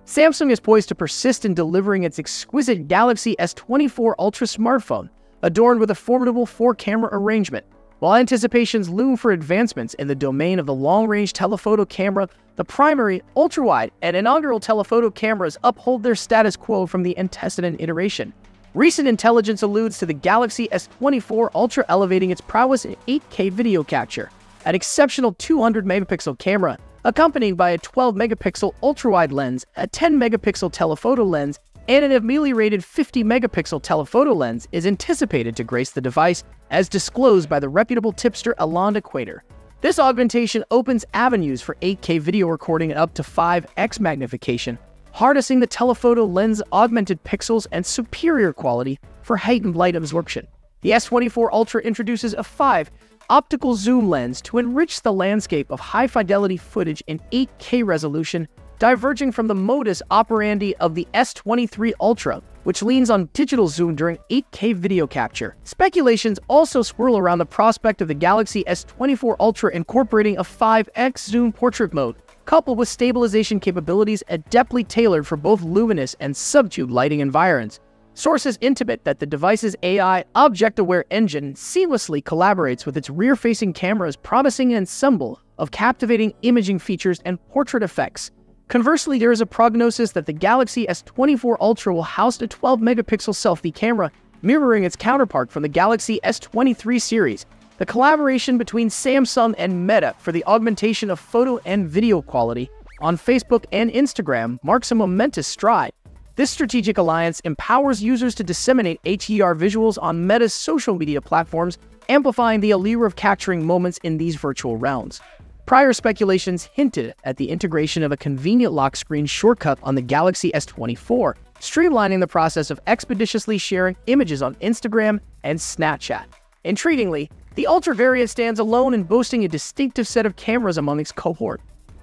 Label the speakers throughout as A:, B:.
A: Samsung is poised to persist in delivering its exquisite Galaxy S24 Ultra smartphone, adorned with a formidable 4-camera arrangement. While anticipations loom for advancements in the domain of the long-range telephoto camera, the primary, ultra-wide, and inaugural telephoto cameras uphold their status quo from the antecedent iteration. Recent intelligence alludes to the Galaxy S24 Ultra elevating its prowess in 8K video capture, an exceptional 200-megapixel camera, accompanied by a 12-megapixel ultra-wide lens, a 10-megapixel telephoto lens, and an ameliorated 50-megapixel telephoto lens is anticipated to grace the device, as disclosed by the reputable tipster Alonda Equator. This augmentation opens avenues for 8K video recording at up to 5x magnification, harnessing the telephoto lens augmented pixels and superior quality for heightened light absorption. The S24 Ultra introduces a 5 optical zoom lens to enrich the landscape of high-fidelity footage in 8K resolution, diverging from the modus operandi of the S23 Ultra, which leans on digital zoom during 8K video capture. Speculations also swirl around the prospect of the Galaxy S24 Ultra incorporating a 5x zoom portrait mode, coupled with stabilization capabilities adeptly tailored for both luminous and subdued lighting environments. Sources intimate that the device's AI object-aware engine seamlessly collaborates with its rear-facing camera's promising ensemble of captivating imaging features and portrait effects. Conversely, there is a prognosis that the Galaxy S24 Ultra will house a 12-megapixel selfie camera, mirroring its counterpart from the Galaxy S23 series. The collaboration between Samsung and Meta for the augmentation of photo and video quality on Facebook and Instagram marks a momentous stride. This strategic alliance empowers users to disseminate HDR visuals on Meta's social media platforms, amplifying the allure of capturing moments in these virtual realms. Prior speculations hinted at the integration of a convenient lock screen shortcut on the Galaxy S24, streamlining the process of expeditiously sharing images on Instagram and Snapchat. Intriguingly, the Ultra variant stands alone in boasting a distinctive set of cameras among its cohort.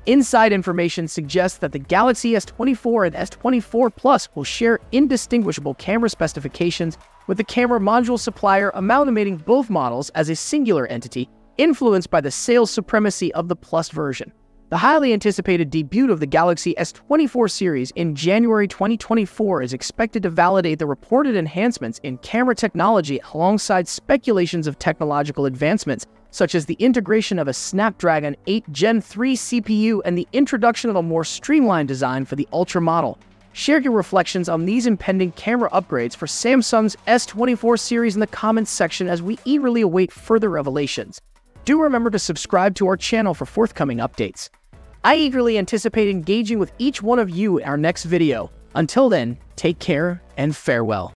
A: Inside information suggests that the Galaxy S24 and S24 Plus will share indistinguishable camera specifications, with the camera module supplier amalgamating both models as a singular entity, influenced by the sales supremacy of the Plus version. The highly anticipated debut of the Galaxy S24 series in January 2024 is expected to validate the reported enhancements in camera technology alongside speculations of technological advancements, such as the integration of a Snapdragon 8 Gen 3 CPU and the introduction of a more streamlined design for the Ultra model. Share your reflections on these impending camera upgrades for Samsung's S24 series in the comments section as we eagerly await further revelations. Do remember to subscribe to our channel for forthcoming updates. I eagerly anticipate engaging with each one of you in our next video. Until then, take care and farewell.